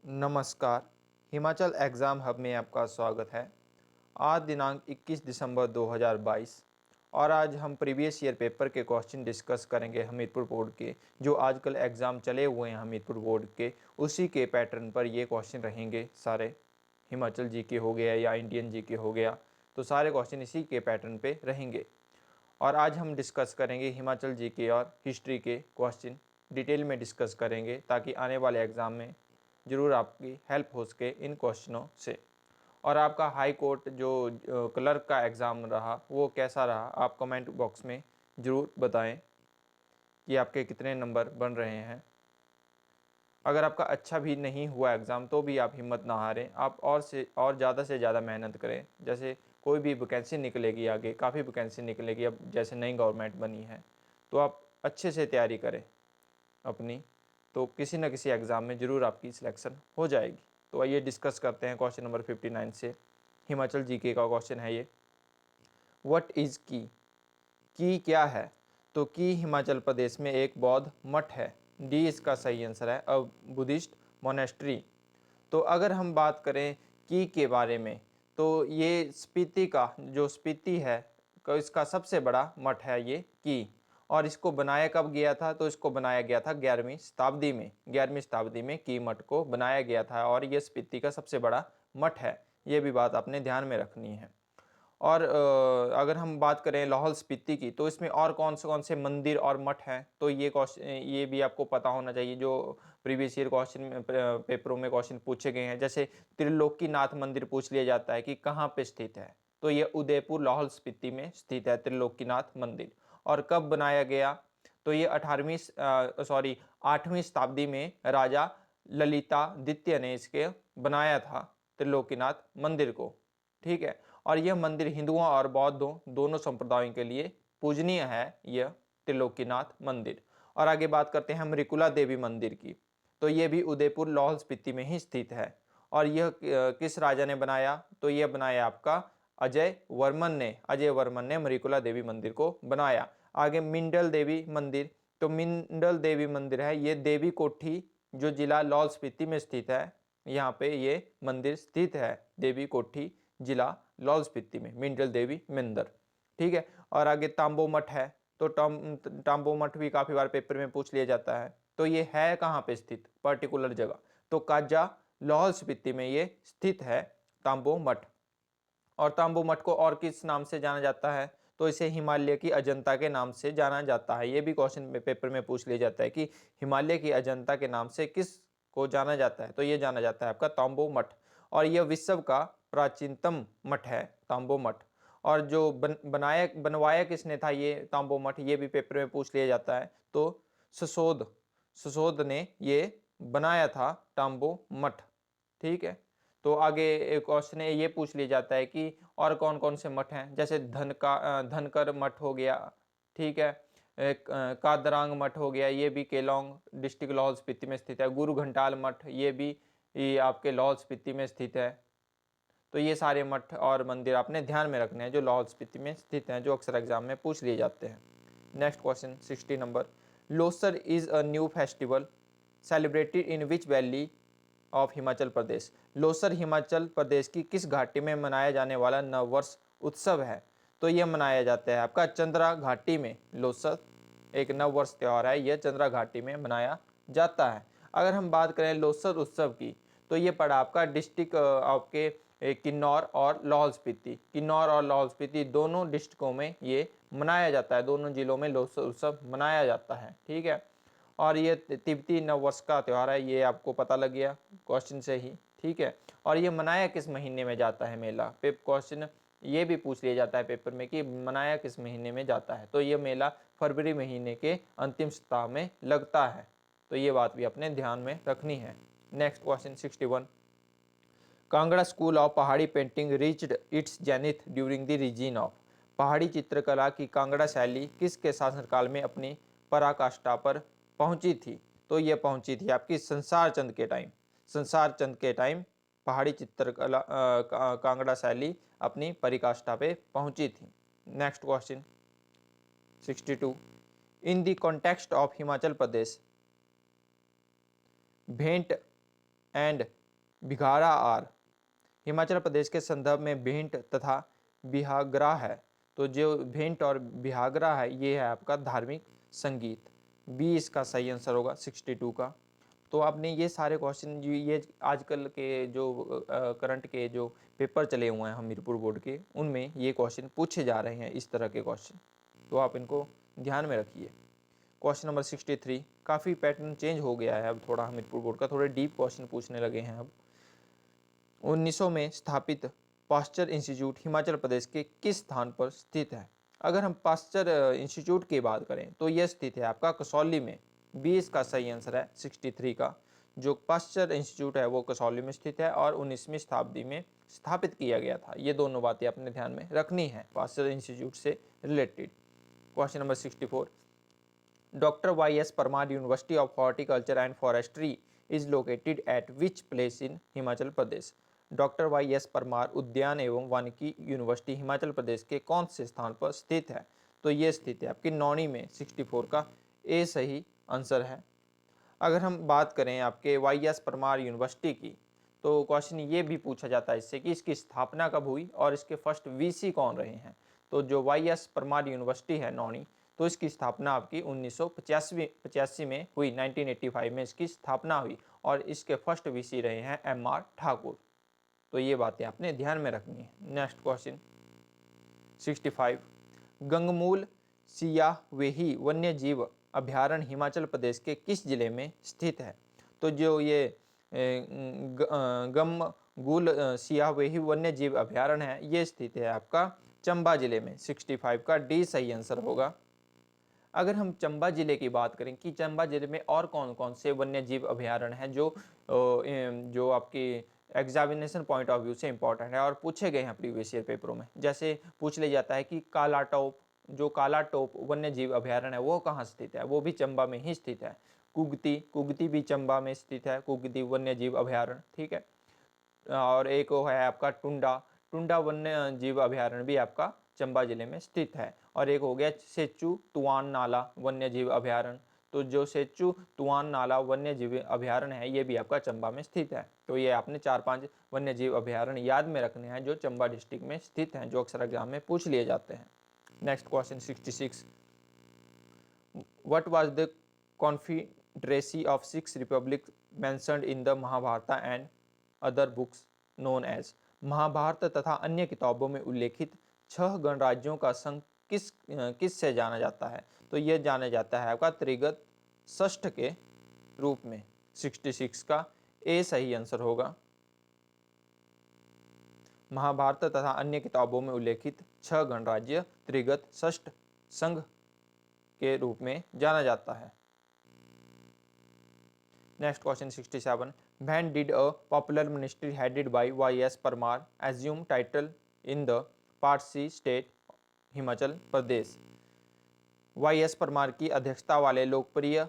नमस्कार। Himachal exam hub में आपका स्वागत है। आज दिनांक 21 दिसंबर 2022 और आज हम प्रीवियस ईयर पेपर के क्वेश्चन डिस्कस करेंगे हमीरपुर बोर्ड के। जो आजकल एग्ज़ाम चले हुए हैं हमीरपुर बोर्ड के, उसी के पैटर्न पर ये क्वेश्चन रहेंगे सारे। हिमाचल जीके हो गया या इंडियन जीके हो गया, तो सारे क्वेश्चन इसी के पैटर्न पे रहेंगे। और आज हम डिस्कस करेंगे हिमाचल जीके और हिस्ट्री के क्वेश्चन डिटेल में डिस्कस करेंगे, ताकि आने वाले एग्ज़ाम में ज़रूर आपकी हेल्प हो सके इन क्वेश्चनों से। और आपका हाई कोर्ट जो क्लर्क का एग्ज़ाम रहा वो कैसा रहा, आप कमेंट बॉक्स में ज़रूर बताएं कि आपके कितने नंबर बन रहे हैं। अगर आपका अच्छा भी नहीं हुआ एग्ज़ाम तो भी आप हिम्मत ना हारें, आप और ज़्यादा से ज़्यादा मेहनत करें। जैसे कोई भी वैकेंसी निकलेगी, आगे काफ़ी वैकेंसी निकलेगी, अब जैसे नई गवर्नमेंट बनी है, तो आप अच्छे से तैयारी करें अपनी, तो किसी न किसी एग्ज़ाम में ज़रूर आपकी सिलेक्शन हो जाएगी। तो आइए डिस्कस करते हैं क्वेश्चन नंबर 59 से। हिमाचल जीके का क्वेश्चन है ये, व्हाट इज़ की क्या है? तो की हिमाचल प्रदेश में एक बौद्ध मठ है। डी इसका सही आंसर है, अ बुद्धिस्ट मोनेस्ट्री। तो अगर हम बात करें की के बारे में, तो ये स्पीति का जो स्पीति है इसका सबसे बड़ा मठ है ये की। और इसको बनाया कब गया था? तो इसको बनाया गया था 11वीं शताब्दी में। 11वीं शताब्दी में की मठ को बनाया गया था और ये स्पीति का सबसे बड़ा मठ है। ये भी बात आपने ध्यान में रखनी है। और अगर हम बात करें लाहौल स्पीति की, तो इसमें और कौन से मंदिर और मठ हैं? तो ये क्वेश्चन ये भी आपको पता होना चाहिए, जो प्रीवियस ईयर क्वेश्चन में पेपरों में क्वेश्चन पूछे गए हैं। जैसे त्रिलोकीनाथ मंदिर पूछ लिया जाता है कि कहाँ पे स्थित है, तो ये उदयपुर लाहौल स्पीति में स्थित है त्रिलोकीनाथ मंदिर। और कब बनाया गया? तो ये 8वीं शताब्दी में राजा ललितादित्य ने इसके बनाया था त्रिलोकीनाथ मंदिर को। ठीक है। और यह मंदिर हिंदुओं और बौद्धों दोनों संप्रदायों के लिए पूजनीय है, यह त्रिलोकीनाथ मंदिर। और आगे बात करते हैं हम मृकुला देवी मंदिर की, तो यह भी उदयपुर लाहौल स्पीति में ही स्थित है। और यह किस राजा ने बनाया? तो यह बनाया आपका अजय वर्मन ने मृकुला देवी मंदिर को बनाया। आगे मिंडल देवी मंदिर, तो मिंडल देवी मंदिर है ये देवी कोठी जो जिला लाहौल स्पीति में स्थित है, यहाँ पे ये मंदिर स्थित है, देवी कोठी जिला लाहौल स्पीति में, मिंडल देवी मंदिर। ठीक है। और आगे तांबो मठ है, तो तांबो मठ भी काफी बार पेपर में पूछ लिया जाता है। तो ये है कहाँ पे स्थित, पर्टिकुलर जगह? तो काजा लाहौल स्पीति में ये स्थित है तांबो मठ। और तांबो मठ को और किस नाम से जाना जाता है? तो इसे हिमालय की अजंता के नाम से जाना जाता है। ये भी क्वेश्चन में पेपर में पूछ लिया जाता है कि हिमालय की अजंता के नाम से किस को जाना जाता है? तो ये जाना जाता है आपका तांबो मठ। और यह विश्व का प्राचीनतम मठ है तांबो मठ। और जो बनवाया किसने था ये तांबो मठ, ये भी पेपर में पूछ लिया जाता है। तो ससोद ससोद ने ये बनाया था तांबो मठ। ठीक है। तो आगे एक क्वेश्चन ये पूछ लिया जाता है कि और कौन कौन से मठ हैं? जैसे धनकर मठ हो गया, ठीक है, कादरांग मठ हो गया, ये भी केलोंग डिस्ट्रिक्ट लाहौल स्पीति में स्थित है। गुरु घंटाल मठ, ये आपके लाहौल स्पीति में स्थित है। तो ये सारे मठ और मंदिर आपने ध्यान में रखने हैं जो लाहौल स्पीति में स्थित हैं, जो अक्सर एग्जाम में पूछ लिए जाते हैं। Next question 60 number, Losar is a new festival celebrated in which valley of Himachal Pradesh. Losar Himachal Pradesh की किस घाटी में मनाया जाने वाला नववर्ष उत्सव है? तो यह मनाया जाता है आपका चंद्रा घाटी में। लोसर एक नववर्ष त्यौहार है, यह चंद्रा घाटी में मनाया जाता है। अगर हम बात करें लोसर उत्सव की, तो ये पड़ा आपका डिस्ट्रिक्ट आपके किन्नौर और लाहौल स्पीति। किन्नौर और लाहौल स्पीति दोनों डिस्ट्रिक्टों में ये मनाया जाता है, दोनों जिलों में लोसर उत्सव मनाया जाता है। ठीक है। और ये तिब्बती नववर्ष का त्यौहार है, ये आपको पता लग गया क्वेश्चन से ही। ठीक है। और ये मनाया किस महीने में जाता है मेला? क्वेश्चन ये भी पूछ लिया जाता है पेपर में कि मनाया किस महीने में जाता है? तो ये मेला फरवरी महीने के अंतिम सप्ताह में लगता है। तो ये बात भी अपने ध्यान में रखनी है। Next question 61, Kangra school of Pahari painting reached its zenith during the region of. पहाड़ी चित्रकला की कांगड़ा शैली किसके शासनकाल में अपनी पराकाष्ठा पर पहुंची थी? तो ये पहुंची थी आपकी संसार चंद के टाइम। संसार चंद के टाइम पहाड़ी चित्रकला कांगड़ा शैली अपनी परिकाष्ठा पे पहुंची थी। Next question 62, in the context of Himachal Pradesh Bhent and Bhikhara are Himachal Pradesh के संदर्भ में भेंट तथा बिहागरा है। तो जो भेंट और बिहागरा है ये है आपका धार्मिक संगीत। बी इसका सही आंसर होगा 62 का। तो आपने ये सारे क्वेश्चन ये आजकल के जो करंट के जो पेपर चले हुए हैं हमीरपुर बोर्ड के, उनमें ये क्वेश्चन पूछे जा रहे हैं, इस तरह के क्वेश्चन, तो आप इनको ध्यान में रखिए। क्वेश्चन नंबर 63, काफ़ी पैटर्न चेंज हो गया है अब थोड़ा हमीरपुर बोर्ड का, थोड़े डीप क्वेश्चन पूछने लगे हैं अब। 1900 में स्थापित पाश्चर इंस्टीट्यूट हिमाचल प्रदेश के किस स्थान पर स्थित है? अगर हम पाश्चर इंस्टीट्यूट की बात करें तो यह स्थित है आपका कसौली में। 20 का सही आंसर है 63 का। जो पाश्चर इंस्टीट्यूट है वो कसौली में स्थित है और 19वीं शताब्दी में स्थापित किया गया था। ये दोनों बातें अपने ध्यान में रखनी है पाश्चर इंस्टीट्यूट से related. Question number 64, doctor YS Parmar university of horticulture and forestry is located at which place in Himachal Pradesh? Doctor YS Parmar उद्यान एवं वानिकी यूनिवर्सिटी हिमाचल प्रदेश के कौन से स्थान पर स्थित है? तो ये स्थित है आपकी नौणी में। 64 का ए सही आंसर है। अगर हम बात करें आपके YS परमार यूनिवर्सिटी की, तो क्वेश्चन ये भी पूछा जाता है इससे कि इसकी स्थापना कब हुई और इसके फर्स्ट VC कौन रहे हैं? तो जो YS परमार यूनिवर्सिटी है नौणी, तो इसकी स्थापना आपकी 1985 में हुई, 1985 में इसकी स्थापना हुई और इसके फर्स्ट VC रहे हैं MR ठाकुर। तो ये बातें आपने ध्यान में रखनी है। नेक्स्ट क्वेश्चन 65, गंगमूल सियावेही वन्य जीव अभ्यारण्य हिमाचल प्रदेश के किस जिले में स्थित है? तो जो ये गंगमूल सियावेही वन्य जीव अभ्यारण्य है ये स्थित है आपका चंबा जिले में। 65 का डी सही आंसर होगा। अगर हम चंबा जिले की बात करें कि चंबा जिले में और कौन कौन से वन्य जीव अभ्यारण्य हैं जो आपकी एग्जामिनेशन पॉइंट ऑफ व्यू से इंपॉर्टेंट है और पूछे गए हैं प्रीवियस ईयर पेपरों में, जैसे पूछ लिया जाता है कि काला टोप, जो काला टोप वन्य जीव अभ्यारण्य है वो कहाँ स्थित है? वो भी चंबा में ही स्थित है। कुगती भी चंबा में स्थित है, कुगती वन्य जीव अभ्यारण्य, ठीक है। और एक वो है आपका टुंडा वन्य जीव अभ्यारण्य भी आपका चंबा जिले में स्थित है। और एक हो गया सेचू तुआन नाला वन्य जीव अभ्यारण्य, तो जो सेचू तुआन नाला वन्य जीव अभ्यारण्य है ये भी आपका चंबा में स्थित है। तो ये आपने 4-5 वन्य जीव अभ्यारण्य याद में रखने हैं जो चंबा डिस्ट्रिक्ट में स्थित हैं, जो अक्सर एग्जाम में पूछ लिए जाते हैं। Next question 66, what was the confederacy of 6 republic mentioned in the Mahabharata and other books known as? Mahabharata तथा अन्य किताबों में उल्लेखित 6 गणराज्यों का संघ किस से जाना जाता है? तो यह जाना जाता है आपका त्रिगत षष्ठ के रूप में। 66 का ए सही आंसर होगा। महाभारत तथा अन्य किताबों में उल्लेखित 6 गणराज्य त्रिगत षष्ठ संघ के रूप में जाना जाता है। Next question 67, when did a popular ministry headed by YS Parmar assume title in the Part C state Himachal Pradesh? YS Parmar की अध्यक्षता वाले लोकप्रिय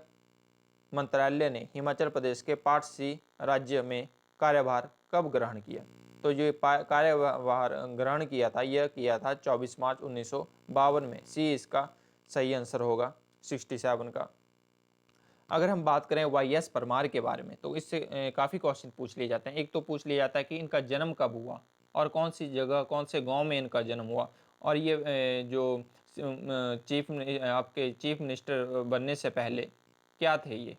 मंत्रालय ने हिमाचल प्रदेश के पार्ट C राज्य में कार्यभार कब ग्रहण किया? तो जो कार्यभार ग्रहण किया था यह किया था 24 मार्च 1952 में। सी इसका सही आंसर होगा 67 का। अगर हम बात करें YS परमार के बारे में तो इससे काफ़ी क्वेश्चन पूछ लिए जाते हैं। एक तो पूछ लिया जाता है कि इनका जन्म कब हुआ और कौन सी जगह कौन से गांव में इनका जन्म हुआ, और ये जो आपके चीफ मिनिस्टर बनने से पहले क्या थे ये?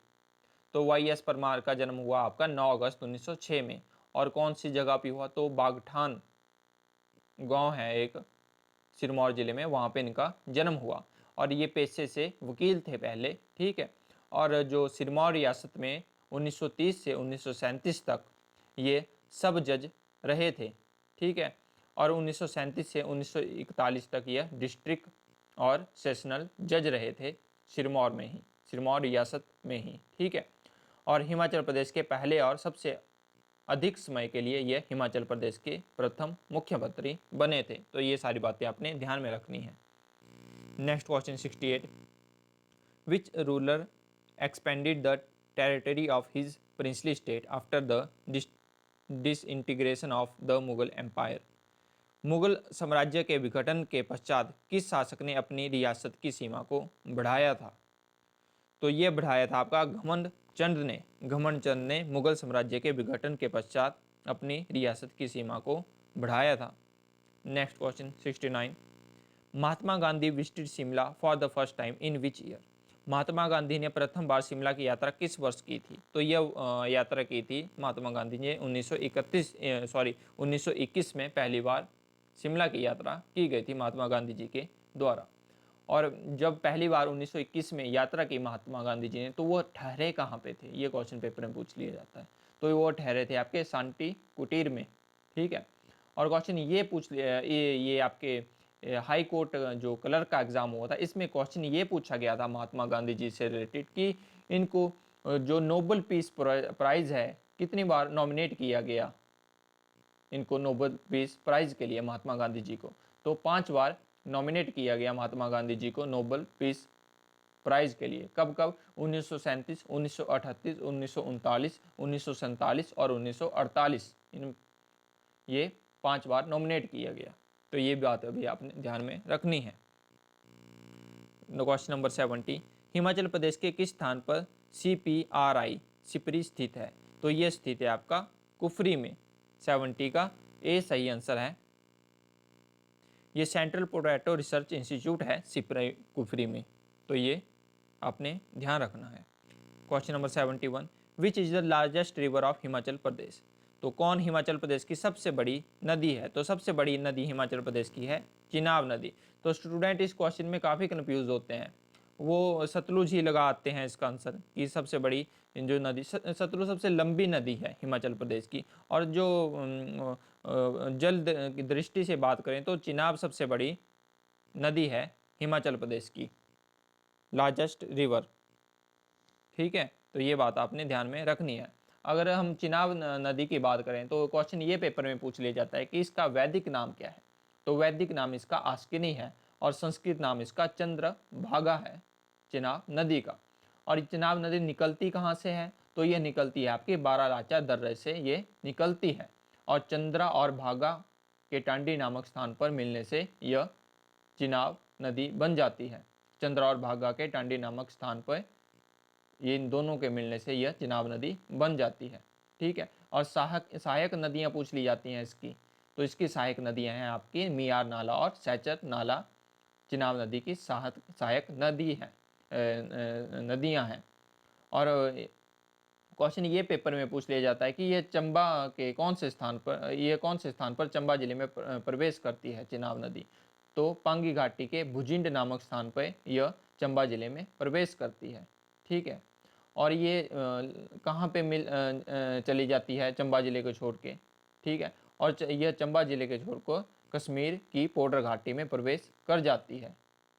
तो YS परमार का जन्म हुआ आपका 9 अगस्त 1906 में। और कौन सी जगह पे हुआ? तो बागठान गांव है एक सिरमौर जिले में, वहाँ पे इनका जन्म हुआ। और ये पेशे से वकील थे पहले, ठीक है। और जो सिरमौर रियासत में 1930 से 1937 तक ये सब जज रहे थे, ठीक है। और 1937 से 1941 तक यह डिस्ट्रिक्ट और सेशनल जज रहे थे सिरमौर में ही, सिरमौर रियासत में ही, ठीक है। और हिमाचल प्रदेश के पहले और सबसे अधिक समय के लिए यह हिमाचल प्रदेश के प्रथम मुख्यमंत्री बने थे। तो ये सारी बातें आपने ध्यान में रखनी है। Next question 68, which ruler expanded the territory of his princely state after the disintegration of the Mughal Empire? Mughal साम्राज्य के विघटन के पश्चात किस शासक ने अपनी रियासत की सीमा को बढ़ाया था? तो ये बढ़ाया था आपका घमंड घमंड चंद ने मुगल साम्राज्य के विघटन के पश्चात अपनी रियासत की सीमा को बढ़ाया था। Next question 69, Mahatma Gandhi visited Shimla for the first time in which year? Mahatma Gandhi ने प्रथम बार शिमला की यात्रा किस वर्ष की थी? तो यह यात्रा की थी महात्मा गांधी ने 1921 में पहली बार शिमला की यात्रा की गई थी महात्मा गांधी जी के द्वारा। और जब पहली बार 1921 में यात्रा की महात्मा गांधी जी ने, तो वो ठहरे कहाँ पे थे? ये क्वेश्चन पेपर में पूछ लिया जाता है। तो वो ठहरे थे आपके शांति कुटीर में, ठीक है। और क्वेश्चन ये पूछ लिया, ये आपके हाई कोर्ट जो क्लर्क का एग्जाम हुआ था, इसमें क्वेश्चन ये पूछा गया था महात्मा गांधी जी से रिलेटेड कि इनको जो नोबेल पीस प्राइज है कितनी बार नॉमिनेट किया गया इनको नोबेल पीस प्राइज के लिए महात्मा गांधी जी को? तो 5 बार नॉमिनेट किया गया महात्मा गांधी जी को नोबेल पीस प्राइज के लिए। कब कब? 1937, 1938, 1939, 1947 और 1948, इन ये 5 बार नॉमिनेट किया गया। तो ये बात अभी आपने ध्यान में रखनी है। क्वेश्चन नंबर 70, हिमाचल प्रदेश के किस स्थान पर CPRI सिपरी स्थित है? तो ये स्थित है आपका कुफरी में। 70 का ए सही आंसर है। ये सेंट्रल पोटैटो रिसर्च इंस्टीट्यूट है सिपरी कुफरी में, तो ये आपने ध्यान रखना है। Question number 71, which is the largest river of Himachal Pradesh? तो कौन हिमाचल प्रदेश की सबसे बड़ी नदी है? तो सबसे बड़ी नदी हिमाचल प्रदेश की है चिनाब नदी। तो स्टूडेंट इस क्वेश्चन में काफ़ी कंफ्यूज होते हैं, वो सतलुज ही लगाते हैं इसका आंसर कि सबसे बड़ी जो नदी, सतलुज सबसे लंबी नदी है हिमाचल प्रदेश की। और जो जल की दृष्टि से बात करें तो चिनाब सबसे बड़ी नदी है हिमाचल प्रदेश की, लार्जेस्ट रिवर, ठीक है। तो ये बात आपने ध्यान में रखनी है। अगर हम चिनाब नदी की बात करें तो क्वेश्चन ये पेपर में पूछ लिया जाता है कि इसका वैदिक नाम क्या है? तो वैदिक नाम इसका आस्किनी है और संस्कृत नाम इसका चंद्रभागा है चिनाब नदी का। और चिनाब नदी निकलती कहाँ से है? तो ये निकलती है आपके बारालाचा दर्रे से ये निकलती है, और चंद्रा और भागा के टांडी नामक स्थान पर मिलने से यह चिनाब नदी बन जाती है। चंद्रा और भागा के टांडी नामक स्थान पर ये इन दोनों के मिलने से यह चिनाब नदी बन जाती है, ठीक है। और सहायक नदियाँ पूछ ली जाती हैं इसकी, तो इसकी सहायक नदियाँ हैं आपकी मियार नाला और सैचर नाला चिनाब नदी की सहायक नदी है, नदियाँ हैं। और क्वेश्चन ये पेपर में पूछ लिया जाता है कि यह चंबा के कौन से स्थान पर चंबा जिले में प्रवेश करती है चिनाब नदी? तो पांगी घाटी के भुजिंड नामक स्थान पर यह चंबा जिले में प्रवेश करती है, ठीक है। और ये कहाँ पे चली जाती है? चंबा जिले को छोड़ के, ठीक है। और यह चंबा जिले के छोड़ को कश्मीर की पोडर घाटी में प्रवेश कर जाती है,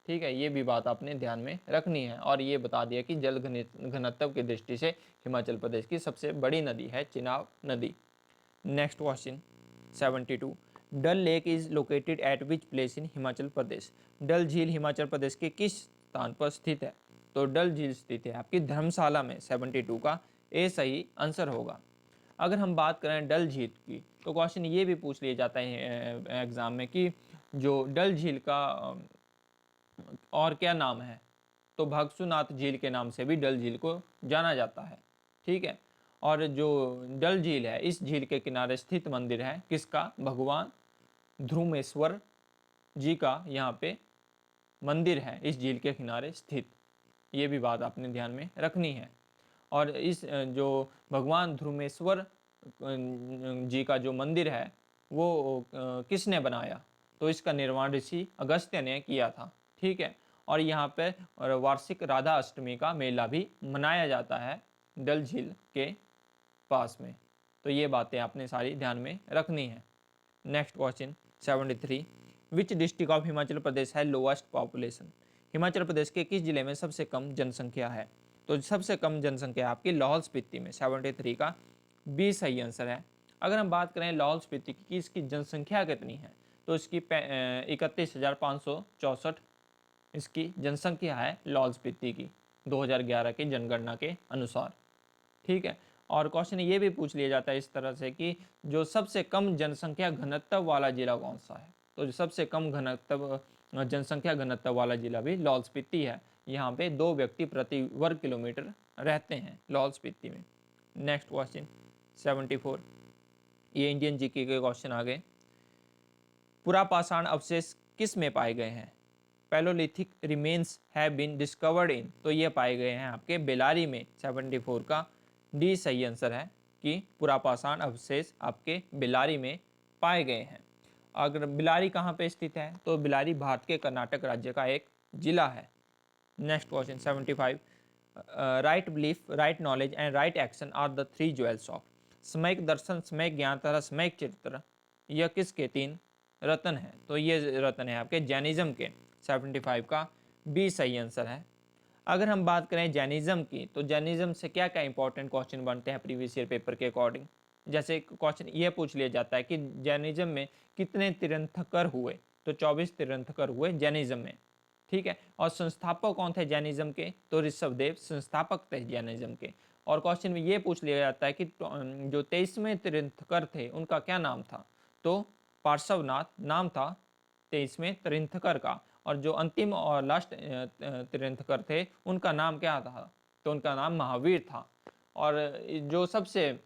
ठीक है। ये भी बात आपने ध्यान में रखनी है। और ये बता दिया कि जल घनत्व की दृष्टि से हिमाचल प्रदेश की सबसे बड़ी नदी है चिनाब नदी। Next question 72, Dal lake is located at which place in Himachal Pradesh? Dal झील हिमाचल प्रदेश के किस स्थान पर स्थित है? तो डल झील स्थित है आपकी धर्मशाला में। 72 का ए सही आंसर होगा। अगर हम बात करें डल झील की तो क्वेश्चन ये भी पूछ लिया जाता है एग्जाम में कि जो डल झील का और क्या नाम है? तो भगसुनाथ झील के नाम से भी डल झील को जाना जाता है, ठीक है। और जो डल झील है, इस झील के किनारे स्थित मंदिर है किसका? भगवान ध्रुमेश्वर जी का यहाँ पे मंदिर है इस झील के किनारे स्थित। ये भी बात आपने ध्यान में रखनी है। और इस जो भगवान ध्रुमेश्वर जी का जो मंदिर है वो किसने बनाया? तो इसका निर्माण ऋषि अगस्त्य ने किया था, ठीक है। और यहाँ पर वार्षिक राधा अष्टमी का मेला भी मनाया जाता है डल झील के पास में। तो ये बातें आपने सारी ध्यान में रखनी है। Next question 73, which district of Himachal Pradesh है लोएस्ट पॉपुलेशन? हिमाचल प्रदेश के किस जिले में सबसे कम जनसंख्या है? तो सबसे कम जनसंख्या आपकी लाहौल स्पीति में। 73 का बी सही आंसर है। अगर हम बात करें लाहौल स्पीति की इसकी जनसंख्या कितनी है, तो इसकी 31,564 इसकी जनसंख्या है लाहौल स्पीति की 2011 की जनगणना के अनुसार, ठीक है। और क्वेश्चन ये भी पूछ लिया जाता है इस तरह से कि जो सबसे कम जनसंख्या घनत्व वाला जिला कौन सा है? तो जो सबसे कम जनसंख्या घनत्व वाला जिला भी लाहौल स्पीति है। यहाँ पे 2 व्यक्ति प्रति वर्ग किलोमीटर रहते हैं लाहौल स्पीति में। नेक्स्ट क्वेश्चन 74, ये इंडियन जीके के क्वेश्चन आ गए। पुरापाषाण अवशेष किस में पाए गए हैं? Palaeolithic remains have been discovered in, तो ये पाए गए हैं आपके बेलारी में। 74 का डी सही आंसर है कि पुरापाषाण अवशेष आपके बेलारी में पाए गए हैं। अगर बेलारी कहाँ पे स्थित है, तो बेलारी भारत के कर्नाटक राज्य का एक जिला है। Next question 75, right belief, right knowledge and right action are the 3 jewels of. सम्यक दर्शन, सम्यक ज्ञान तथा सम्यक चरित्र, यह किसके 3 रत्न है? तो ये रत्न है आपके जैनिज्म के। 75 का बी सही आंसर है। अगर हम बात करें जैनिज्म की, तो जैनिज्म से क्या क्या इंपॉर्टेंट क्वेश्चन बनते हैं प्रीवियस ईयर पेपर के अकॉर्डिंग। जैसे क्वेश्चन ये पूछ लिया जाता है कि जैनिज्म में कितने तीर्थंकर हुए, तो 24 तीर्थंकर हुए जैनिज्म में, ठीक है। और संस्थापक कौन थे जैनिज्म के? तो ऋषभदेव संस्थापक थे जैनिज्म के। और क्वेश्चन में ये पूछ लिया जाता है कि जो 23वें तीर्थंकर थे उनका क्या नाम था? तो पार्श्वनाथ नाम था 23वें तीर्थंकर का। और जो अंतिम और लास्ट तीर्थंकर थे उनका नाम क्या था? तो उनका नाम महावीर था। और जो सबसे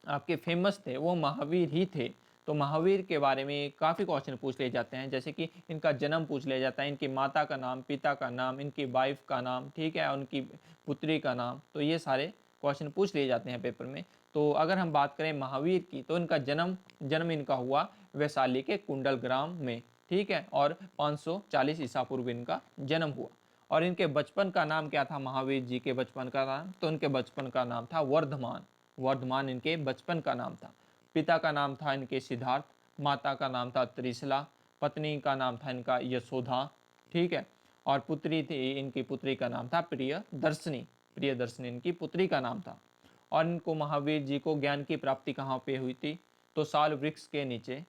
आपके फेमस थे वो महावीर ही थे। तो महावीर के बारे में काफ़ी क्वेश्चन पूछ लिए जाते हैं, जैसे कि इनका जन्म पूछ लिया जाता है, इनकी माता का नाम, पिता का नाम, इनकी वाइफ का नाम, ठीक है, उनकी पुत्री का नाम। तो ये सारे क्वेश्चन पूछ लिए जाते हैं पेपर में। तो अगर हम बात करें महावीर की, तो इनका जन्म इनका हुआ वैशाली के कुंडल ग्राम में, ठीक है, और 540 ईसा पूर्व इनका जन्म हुआ। और इनके बचपन का नाम क्या था महावीर जी के बचपन का नाम? तो इनके बचपन का नाम था वर्धमान। वर्धमान इनके बचपन का नाम था। पिता का नाम था इनके सिद्धार्थ, माता का नाम था त्रिशला, पत्नी का नाम था इनका यशोधा, ठीक है, और पुत्री थी इनकी, पुत्री का नाम था प्रियदर्शनी। प्रियदर्शनी इनकी पुत्री का नाम था। और इनको महावीर जी को ज्ञान की प्राप्ति कहाँ पे हुई थी? तो साल वृक्ष के नीचे,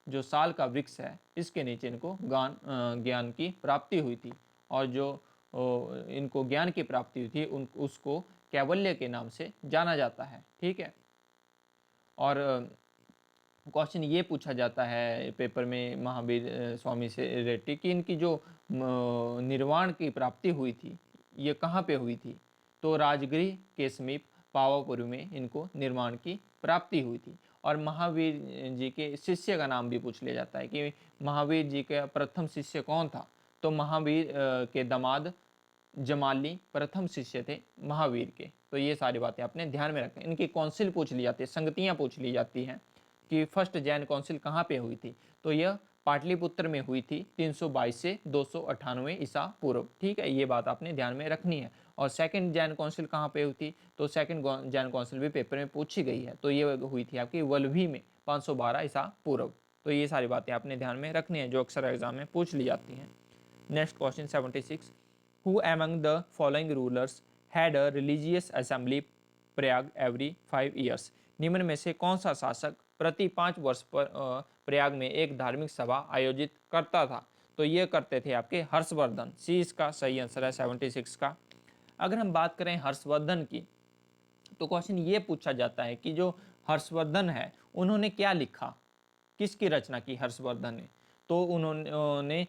जो साल का वृक्ष है इसके नीचे इनको ज्ञान की प्राप्ति हुई थी। और जो इनको ज्ञान की प्राप्ति हुई थी उसको कैवल्य के नाम से जाना जाता है, ठीक है। और क्वेश्चन ये पूछा जाता है पेपर में महावीर स्वामी से रिलेटेड कि इनकी जो निर्वाण की प्राप्ति हुई थी ये कहाँ पे हुई थी? तो राजगृह के समीप पावापुरी में इनको निर्माण की प्राप्ति हुई थी। और महावीर जी के शिष्य का नाम भी पूछ लिया जाता है कि महावीर जी का प्रथम शिष्य कौन था? तो महावीर के दामाद जमाली प्रथम शिष्य थे महावीर के। तो ये सारी बातें आपने ध्यान में रखें। इनकी काउंसिल पूछ ली जाती है, संगतियाँ पूछ ली जाती हैं कि फर्स्ट जैन काउंसिल कहाँ पे हुई थी? तो यह पाटलिपुत्र में हुई थी 322 से 298 ईसा पूर्व, ठीक है, ये बात आपने ध्यान में रखनी है। और सेकंड जैन काउंसिल कहाँ पे हुई थी? तो सेकंड जैन काउंसिल भी पेपर में पूछी गई है। तो ये हुई थी आपकी वल्लभी में 512 ईसा पूर्व। तो ये सारी बातें आपने ध्यान में रखनी है जो अक्सर एग्जाम में पूछ ली जाती हैं। Next question 76, Who among the following rulers had a religious assembly Prayag every 5 years? निम्न में से कौन सा शासक प्रति 5 वर्ष पर प्रयाग में एक धार्मिक सभा आयोजित करता था? तो ये करते थे आपके हर्षवर्धन। सी इसका सही आंसर है 76 का। अगर हम बात करें हर्षवर्धन की, तो क्वेश्चन ये पूछा जाता है कि जो हर्षवर्धन है उन्होंने क्या लिखा, किसकी रचना की हर्षवर्धन ने? तो उन्होंने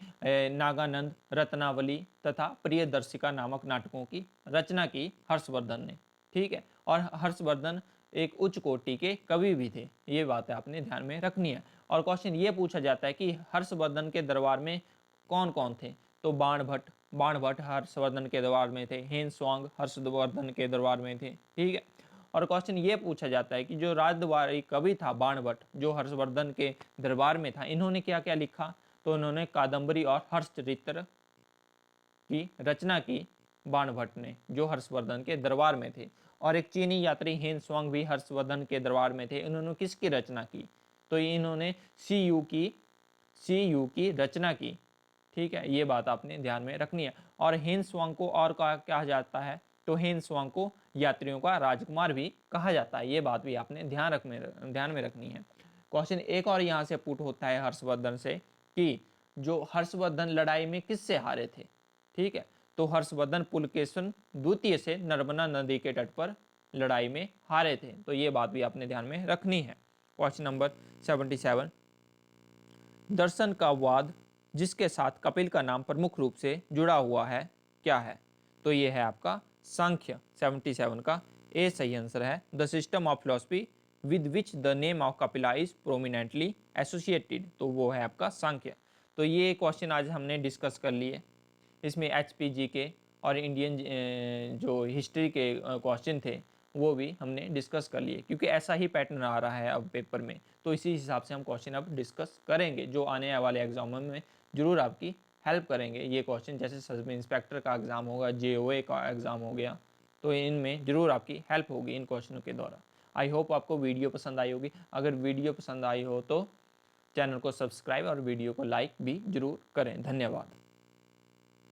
नागानंद, रत्नावली तथा प्रियदर्शिका नामक नाटकों की रचना की हर्षवर्धन ने, ठीक है। और हर्षवर्धन एक उच्च कोटि के कवि भी थे, ये बात आपने ध्यान में रखनी है। और क्वेश्चन ये पूछा जाता है कि हर्षवर्धन के दरबार में कौन कौन थे? तो बाणभट्ट हर्षवर्धन के दरबार में थे, हेन स्वांग हर्षवर्धन के दरबार में थे, ठीक है। और क्वेश्चन ये पूछा जाता है कि जो राजदरबारी कवि था बाणभट्ट, जो हर्षवर्धन के दरबार में था, इन्होंने क्या क्या लिखा? तो इन्होंने कादंबरी और हर्षचरित्र की रचना की बाणभट्ट ने, जो हर्षवर्धन के दरबार में थे। और एक चीनी यात्री हेन स्वांग भी हर्षवर्धन के दरबार में थे, इन्होंने किसकी रचना की? तो इन्होंने सी यू की रचना की, ठीक है, ये बात आपने ध्यान में रखनी है। और हेन स्वांग को और कहा जाता है? तो हेन स्वांग को यात्रियों का राजकुमार भी कहा जाता है, ये बात भी आपने ध्यान में रखनी है। क्वेश्चन एक और यहाँ से पुट होता है हर्षवर्धन से कि जो हर्षवर्धन लड़ाई में किससे हारे थे, ठीक है। तो हर्षवर्धन पुलकेशन द्वितीय से नर्मदा नदी के तट पर लड़ाई में हारे थे। तो ये बात भी आपने ध्यान में रखनी है। क्वेश्चन नंबर 77, दर्शन का वाद जिसके साथ कपिल का नाम प्रमुख रूप से जुड़ा हुआ है क्या है? तो ये है आपका सांख्य 77 का ए सही आंसर है। The system of philosophy with which the name of Kapila is prominently associated, तो वो है आपका सांख्य। तो ये क्वेश्चन आज हमने डिस्कस कर लिए। इसमें एचपीजी के और इंडियन जो हिस्ट्री के क्वेश्चन थे वो भी हमने डिस्कस कर लिए, क्योंकि ऐसा ही पैटर्न आ रहा है अब पेपर में, तो इसी हिसाब से हम क्वेश्चन अब डिस्कस करेंगे जो आने वाले एग्जामों में ज़रूर आपकी हेल्प करेंगे। ये क्वेश्चन जैसे सब इंस्पेक्टर का एग्ज़ाम होगा, जेओए का एग्ज़ाम हो गया, तो इनमें ज़रूर आपकी हेल्प होगी इन क्वेश्चनों के द्वारा। आई होप आपको वीडियो पसंद आई होगी। अगर वीडियो पसंद आई हो तो चैनल को सब्सक्राइब और वीडियो को लाइक भी ज़रूर करें। धन्यवाद।